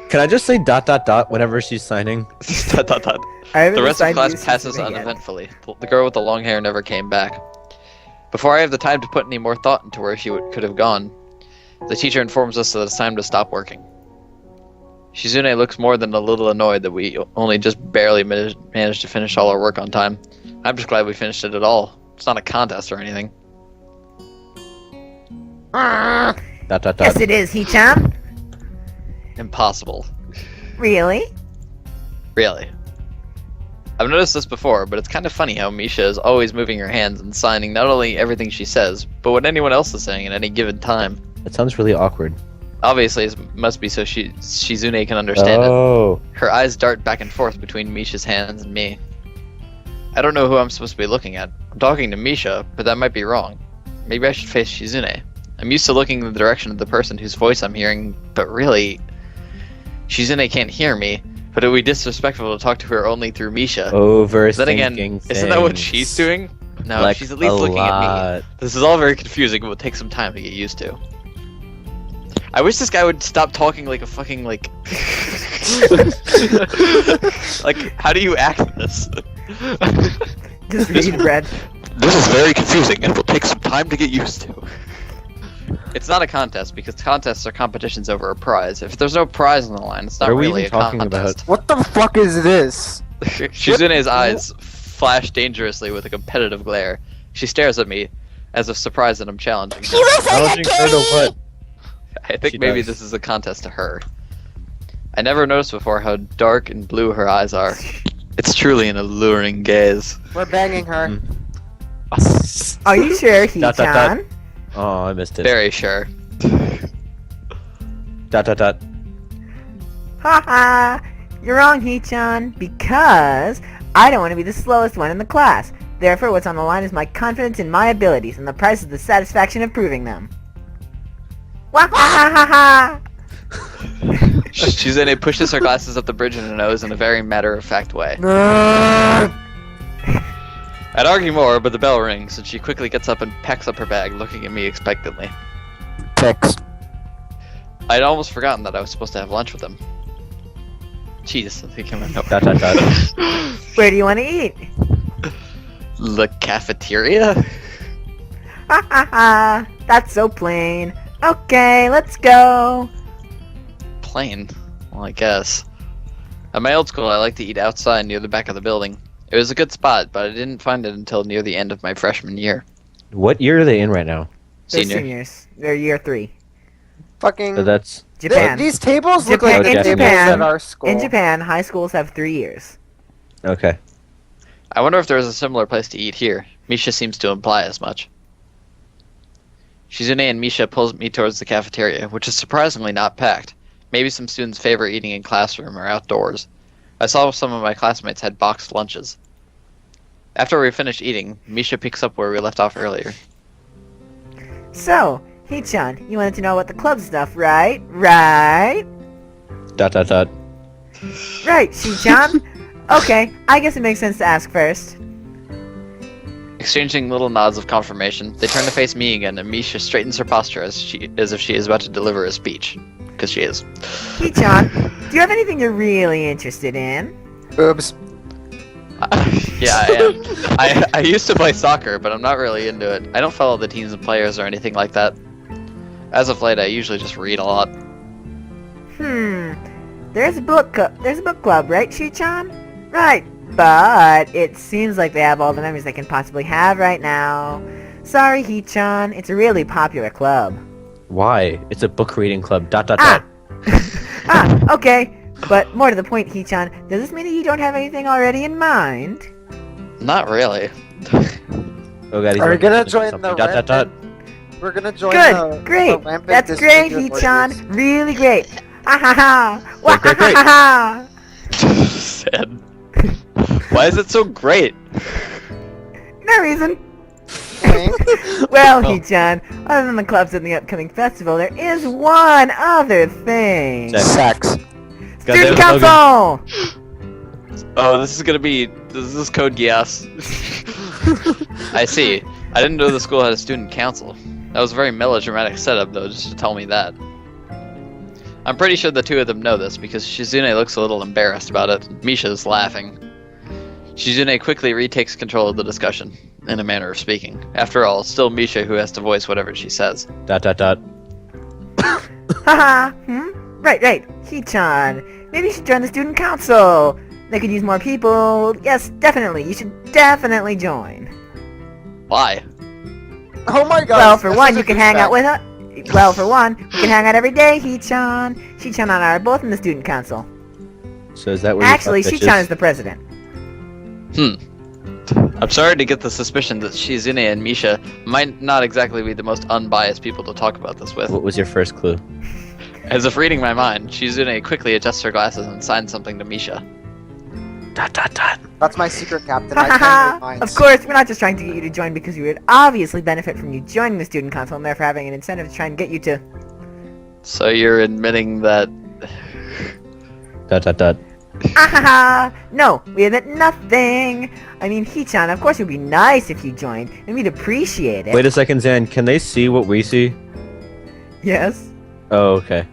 Can I just say ... whenever she's signing? The rest of the class passes uneventfully. The girl with the long hair never came back. Before I have the time to put any more thought into where she could have gone, the teacher informs us that it's time to stop working. Shizune looks more than a little annoyed that we only just barely managed to finish all our work on time. I'm just glad we finished it at all. It's not a contest or anything. Yes, it is, Hee-chan. Impossible. Really? Really. I've noticed this before, but it's kind of funny how Misha is always moving her hands and signing not only everything she says, but what anyone else is saying at any given time. That sounds really awkward. Obviously, it must be so Shizune can understand it. Her eyes dart back and forth between Misha's hands and me. I don't know who I'm supposed to be looking at. I'm talking to Misha, but that might be wrong. Maybe I should face Shizune. I'm used to looking in the direction of the person whose voice I'm hearing, but really, Shizune can't hear me. But it would be disrespectful to talk to her only through Misha. Then again, isn't that what she's doing? No, like she's at least looking at me. This is all very confusing. It will take some time to get used to. I wish this guy would stop talking like a fucking, like... like, how do you act this? Just read, Brad. This is very confusing and will take some time to get used to. It's not a contest, because contests are competitions over a prize. If there's no prize on the line, it's not really a contest. What the fuck is this? Shizune's eyes flash dangerously with a competitive glare. She stares at me, as if surprised that I'm challenging her. Challenging her to what? I think maybe this is a contest to her. I never noticed before how dark and blue her eyes are. It's truly an alluring gaze. We're banging her. Are you sure, Hee-chan? Oh, I missed it. Very sure. Haha! You're wrong, Hee-chan, because I don't want to be the slowest one in the class. Therefore, what's on the line is my confidence in my abilities, and the price is the satisfaction of proving them. Wah-ha-ha-ha-ha! Shizune pushes her glasses up the bridge of her nose in a very matter-of-fact way. I'd argue more, but the bell rings, and she quickly gets up and packs up her bag, looking at me expectantly. Text. I'd almost forgotten that I was supposed to have lunch with them. Jeez, I think I'm no. Where do you want to eat? The cafeteria? Ha ha ha! That's so plain. Okay, let's go. Plain? Well, I guess. At my old school, I liked to eat outside near the back of the building. It was a good spot, but I didn't find it until near the end of my freshman year. What year are they in right now? They're Senior. seniors. They're year 3. Fucking. So that's... Japan. These tables look Japan, like the in tables Japan, at our school. In Japan, high schools have 3 years. Okay. I wonder if there's a similar place to eat here. Misha seems to imply as much. Shizune and Misha pulls me towards the cafeteria, which is surprisingly not packed. Maybe some students favor eating in classroom or outdoors. I saw some of my classmates had boxed lunches. After we finish eating, Misha picks up where we left off earlier. So, Hee-chan, you wanted to know about the club stuff, right? Right? Right, Shi-chan? Okay, I guess it makes sense to ask first. Exchanging little nods of confirmation, they turn to face me again, and Misha straightens her posture as if she is about to deliver a speech. Because she is. Hee-chan, do you have anything you're really interested in? Boobs. Yeah, I am. I used to play soccer, but I'm not really into it. I don't follow the teams and players or anything like that. As of late, I usually just read a lot. There's a book club, right, Shi-chan? Right, but it seems like they have all the memories they can possibly have right now. Sorry, Hee-chan, it's a really popular club. Why? It's a book reading club. Okay. But more to the point, Hee-chan, does this mean that you don't have anything already in mind? Not really. Oh god, Are we gonna join the rampant? We're gonna join the Great! rampant That's great, disfigured Hee-chan! Really great! Ha ha ha! Great. Ha ha! Sad. Why is it so great? No reason. Well, Hee-chan, other than the clubs and the upcoming festival, there is one other thing. Sex. Student council! Oh, this is code Geass. I see. I didn't know the school had a student council. That was a very melodramatic setup, though, just to tell me that. I'm pretty sure the two of them know this because Shizune looks a little embarrassed about it. Misha's laughing. Shizune quickly retakes control of the discussion, in a manner of speaking. After all, it's still Misha who has to voice whatever she says. ... Haha, Right. Hee-chan, maybe you should join the student council. They could use more people. Yes, definitely. You should definitely join. Why? Oh my god. Well, for one, you can hang out with us. Well, for one, we can hang out every day, Hee-chan. Hee-chan and I are both in the student council. So is that where Actually, Hee-chan is the president. I'm starting to get the suspicion that Shizune and Misha might not exactly be the most unbiased people to talk about this with. What was your first clue? As if reading my mind, Shizune quickly adjusts her glasses and signs something to Misha. ... That's my secret, Captain. I can read minds. Of course, we're not just trying to get you to join because we would obviously benefit from you joining the student council and therefore having an incentive to try and get you to... So you're admitting that... No, we admit nothing. I mean, Hee-chan, of course it would be nice if you joined, and we'd appreciate it. Wait a second, Zan. Can they see what we see? Yes. Oh, okay.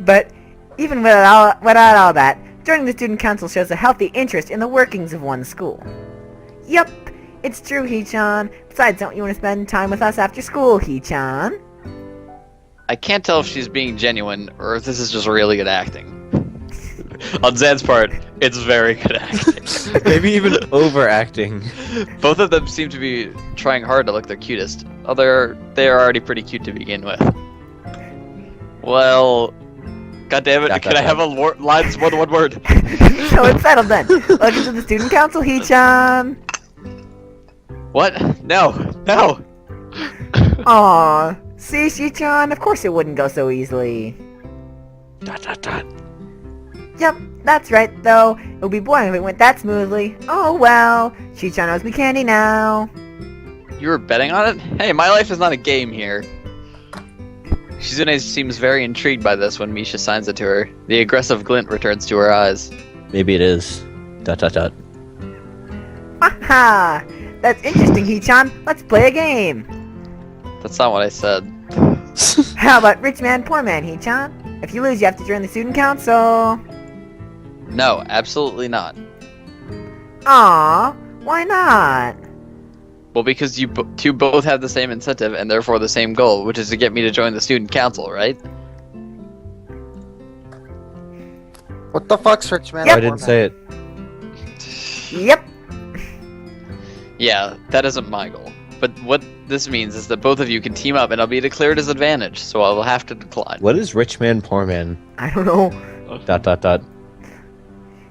But even without all that, joining the student council shows a healthy interest in the workings of one's school. Yup, it's true, Hee-chan. Besides, don't you want to spend time with us after school, Hee-chan? I can't tell if she's being genuine or if this is just really good acting. On Zan's part, it's very good acting. Maybe even overacting. Both of them seem to be trying hard to look their cutest. Although they are already pretty cute to begin with. Well, God damn it! Can I have a line that's more than one word? So it's settled then. Welcome to the student council, Hee-chan. What? No. Aww. See, Hee-chan, of course it wouldn't go so easily. ... Yep, that's right, though. It would be boring if it went that smoothly. Oh well. Hee-chan owes me candy now. You were betting on it? Hey, my life is not a game here. Shizune seems very intrigued by this when Misha signs it to her. The aggressive glint returns to her eyes. Maybe it is. Haha! That's interesting, Hee-chan. Let's play a game. That's not what I said. How about rich man, poor man, Hee-chan? If you lose, you have to join the student council. No, absolutely not. Aw, why not? Well, because you two both have the same incentive and therefore the same goal, which is to get me to join the student council, right? What the fuck's rich man? Yep. I didn't say it. Yep. Yeah, that isn't my goal. But what this means is that both of you can team up and I'll be at a clear disadvantage, so I will have to decline. What is rich man, poor man? I don't know. ...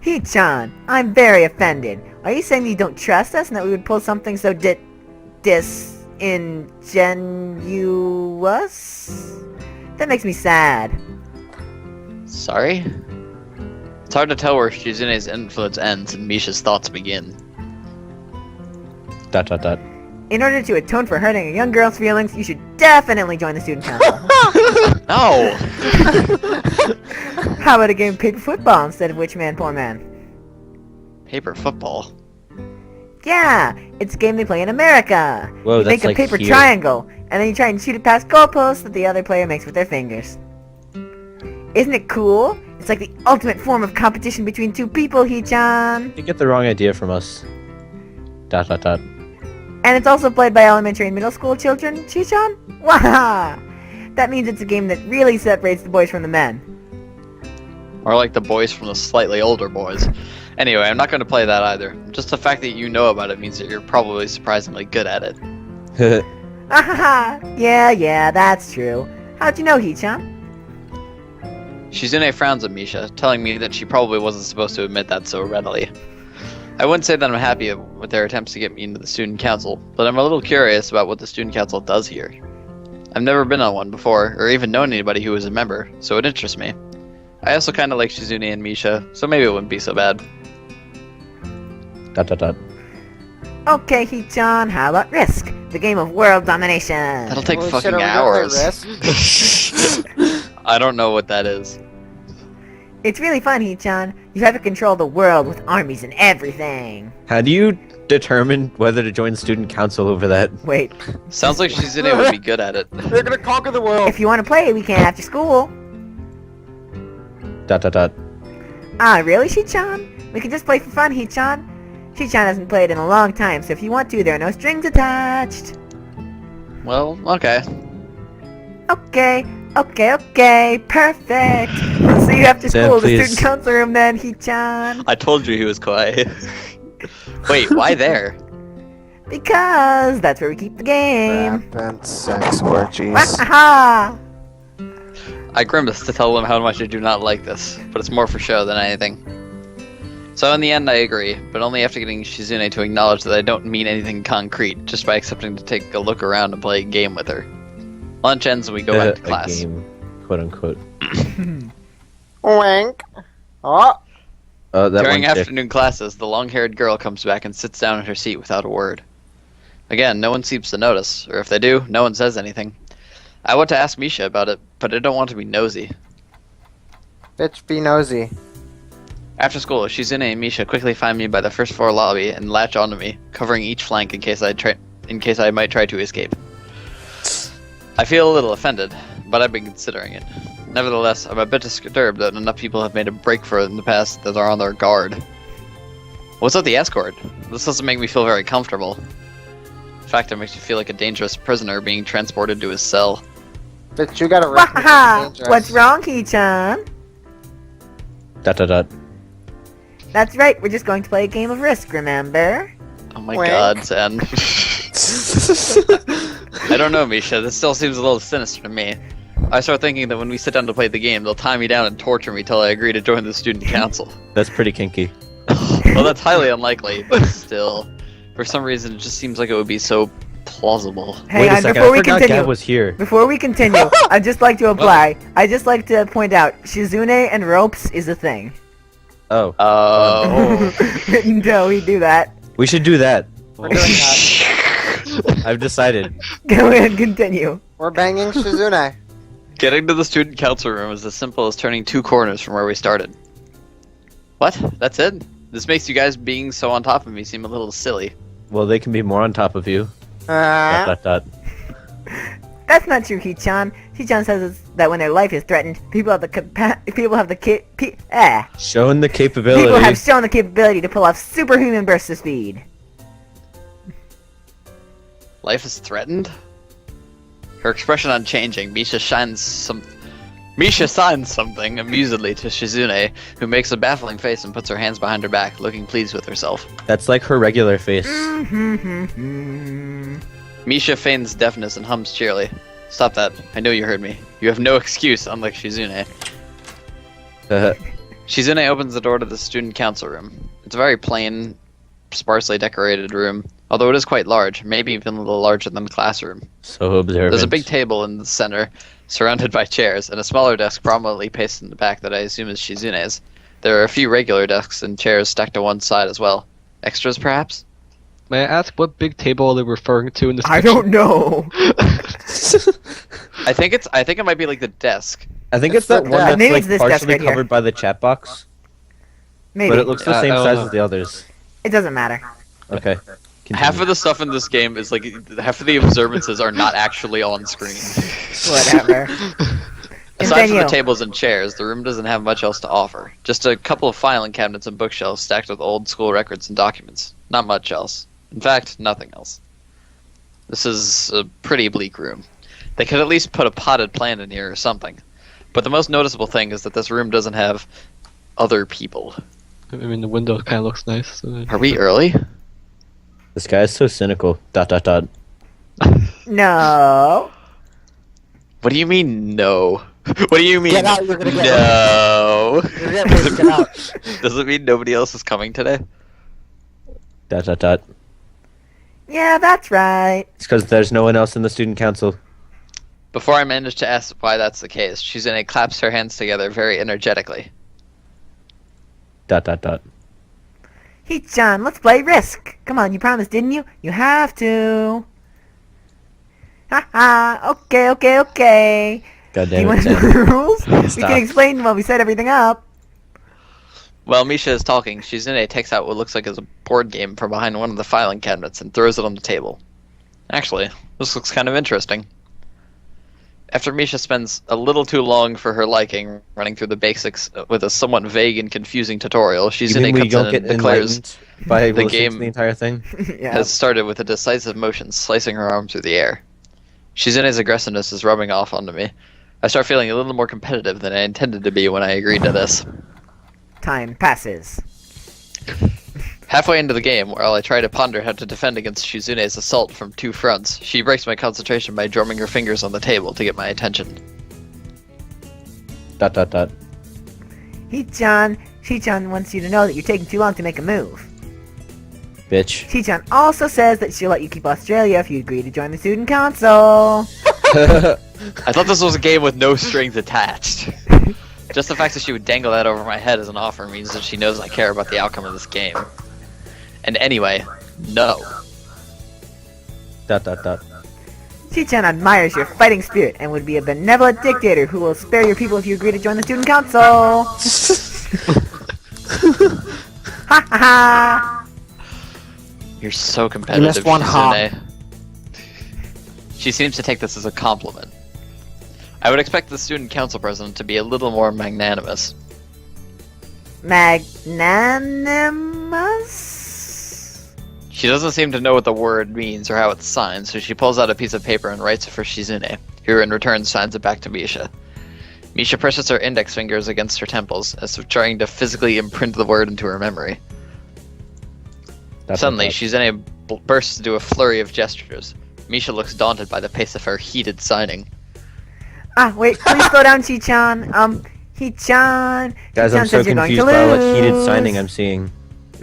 Hee-chan, I'm very offended. Are you saying that you don't trust us and that we would pull something so disingenuous? That makes me sad. Sorry? It's hard to tell where Shizune's influence ends and Misha's thoughts begin. ... In order to atone for hurting a young girl's feelings, you should definitely join the student council. No! How about a game of paper football instead of Rich Man, Poor Man? Paper football? Yeah, it's a game they play in America. Whoa, you that's make a like paper here. triangle, and then you try and shoot it past goalposts that the other player makes with their fingers. Isn't it cool? It's like the ultimate form of competition between two people, Hee-chan. You get the wrong idea from us. ... And it's also played by elementary and middle school children, Hee-chan? Wow! That means it's a game that really separates the boys from the men. Or like the boys from the slightly older boys. Anyway, I'm not going to play that either. Just the fact that you know about it means that you're probably surprisingly good at it. Yeah, that's true. How'd you know, Hee-chan? Shizune frowns at Misha, telling me that she probably wasn't supposed to admit that so readily. I wouldn't say that I'm happy with their attempts to get me into the student council, but I'm a little curious about what the student council does here. I've never been on one before, or even known anybody who was a member, so it interests me. I also kinda like Shizune and Misha, so maybe it wouldn't be so bad. ... Okay, Hee-chan, how about Risk? The game of world domination. That'll take Holy shit, fucking are we gonna play hours. Risk? I don't know what that is. It's really fun, Hee-chan. You have to control the world with armies and everything. How do you determine whether to join student council over that? Wait, Sounds like Shizune would be good at it. They're gonna conquer the world. if you want to play, we can after school. Dot dot dot. Ah, really, Shi-chan? We can just play for fun, He-chan. Shi-chan hasn't played in a long time, so if you want to, there are no strings attached. Well, okay. Okay, perfect. We'll see you after Sam, school in the please. student council room then, He-chan. I told you he was quiet. Wait, why there? Because that's where we keep the game. Rampant sex orgies. Wahaha! I grimaced to tell them how much I do not like this, but it's more for show than anything. So in the end I agree, but only after getting Shizune to acknowledge that I don't mean anything concrete, just by accepting to take a look around and play a game with her. Lunch ends and we go back to class. A game, quote unquote. Wink. Oh. That During one's afternoon classes, the long-haired girl comes back and sits down in her seat without a word. Again, no one seems to notice, or if they do, no one says anything. I want to ask Misha about it, but I don't want to be nosy. Bitch, be nosy. After school, Shizune and Misha quickly find me by the first floor lobby and latch onto me, covering each flank in case I might try to escape. I feel a little offended, but I've been considering it. Nevertheless, I'm a bit disturbed that enough people have made a break for it in the past that are on their guard. What's with the escort? This doesn't make me feel very comfortable. In fact, it makes me feel like a dangerous prisoner being transported to his cell. Bitch, you gotta Wahaha! What's wrong, He-chan? Dot dot dot. That's right, we're just going to play a game of Risk, remember? Oh my Wink. god, Zen. I don't know, Misha. This still seems a little sinister to me. I start thinking that when we sit down to play the game, they'll tie me down and torture me till I agree to join the student council. That's pretty kinky. Well, that's highly unlikely, but still. For some reason, it just seems like it would be so plausible. Hang Wait a on, second, before I we forgot continue. Gab was here. Before we continue, I'd just like to apply. I'd just like to point out, Shizune and ropes is a thing. Oh. No, we do that. We should do that. We're doing that. I've decided. Go ahead, continue. We're banging Shizune. Getting to the student council room is as simple as turning 2 corners from where we started. What? That's it? This makes you guys being so on top of me seem a little silly. Well, they can be more on top of you. Dot dot dot. That's not true, He-chan. He-chan says that when their life is threatened, people have the people have Showing the capability. people have shown the capability to pull off superhuman bursts of speed. Life is threatened? Her expression unchanging, Misha signs something amusedly to Shizune, who makes a baffling face and puts her hands behind her back, looking pleased with herself. That's like her regular face. Misha feigns deafness and hums cheerily. Stop that. I know you heard me. You have no excuse, unlike Shizune. Shizune opens the door to the student council room. It's a very plain, sparsely decorated room, although it is quite large, maybe even a little larger than the classroom. So observant. There's a big table in the center, surrounded by chairs, and a smaller desk prominently pasted in the back that I assume is Shizune's. There are a few regular desks and chairs stacked to one side as well. Extras, perhaps? May I ask what big table they're referring to in this I picture? don't know. I think it might be like the desk. I think it's It's that the one desk. that's Maybe like it's this desk partially right here. covered by the chat box, Maybe. but it looks the I same don't size know. as the others. It doesn't matter. Okay. Half of the stuff in this game is like, half of the observances are not actually on screen. Whatever. Aside from the Continue. tables and chairs, the room doesn't have much else to offer. Just a couple of filing cabinets and bookshelves stacked with old school records and documents. Not much else. In fact, nothing else. This is a pretty bleak room. They could at least put a potted plant in here or something. But the most noticeable thing is that this room doesn't have other people. I mean, the window kind of looks nice. So Are we early? This guy is so cynical. Dot dot dot. No. What do you mean, no? What do you mean, Get out, you're gonna get no? You're getting pushed, get out. Does it mean nobody else is coming today? Dot dot dot. Yeah, that's right. It's because there's no one else in the student council. Before I manage to ask why that's the case, Shizune claps her hands together very energetically. Dot dot dot. He-chan, let's play Risk. Come on, you promised, didn't you? You have to. Haha, okay. God Do you damn want it, to know Sam. the rules? We Stop. can explain while we set everything up. While Misha is talking, Shizune takes out what looks like a board game from behind one of the filing cabinets and throws it on the table. Actually, this looks kind of interesting. After Misha spends a little too long for her liking running through the basics with a somewhat vague and confusing tutorial, You Shizune mean we comes in don't and get declares enlightened by the listening to game the entire thing? Yeah. has started with a decisive motion, slicing her arm through the air. Shizune's aggressiveness is rubbing off onto me. I start feeling a little more competitive than I intended to be when I agreed to this. Time passes. Halfway into the game, while I try to ponder how to defend against Shizune's assault from two fronts, she breaks my concentration by drumming her fingers on the table to get my attention. ... Hee-chan wants you to know that you're taking too long to make a move. Bitch. Hee-chan also says that she'll let you keep Australia if you agree to join the student council. I thought this was a game with no strings attached. Just the fact that she would dangle that over my head as an offer means that she knows I care about the outcome of this game. And anyway, no. ... Hee-chan admires your fighting spirit and would be a benevolent dictator who will spare your people if you agree to join the student council. Ha ha ha! You're so competitive, missed one Shizune. She seems to take this as a compliment. I would expect the student council president to be a little more magnanimous. Magnanimous? She doesn't seem to know what the word means or how it's signed, so she pulls out a piece of paper and writes it for Shizune, who in return signs it back to Misha. Misha presses her index fingers against her temples, as if trying to physically imprint the word into her memory. Suddenly, Shizune bursts into a flurry of gestures. Misha looks daunted by the pace of her heated signing. Ah, wait, please slow down, Hee-chan. Hee-chan. Guys, I'm Hee-chan so says you're going confused to by all that heated lose. signing I'm seeing.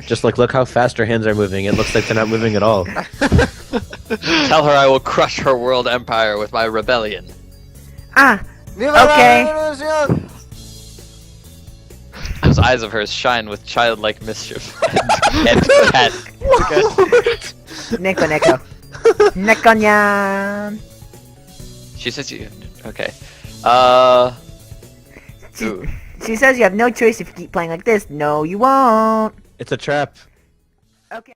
Just look how fast her hands are moving. It looks like they're not moving at all. Tell her I will crush her world empire with my rebellion. Ah, Viva Okay. la revolución! Those eyes of hers shine with childlike mischief and cat. Neko Neko. Neko nyan. She says you. Okay. Ooh. She says you have no choice if you keep playing like this. No, you won't. It's a trap. Okay.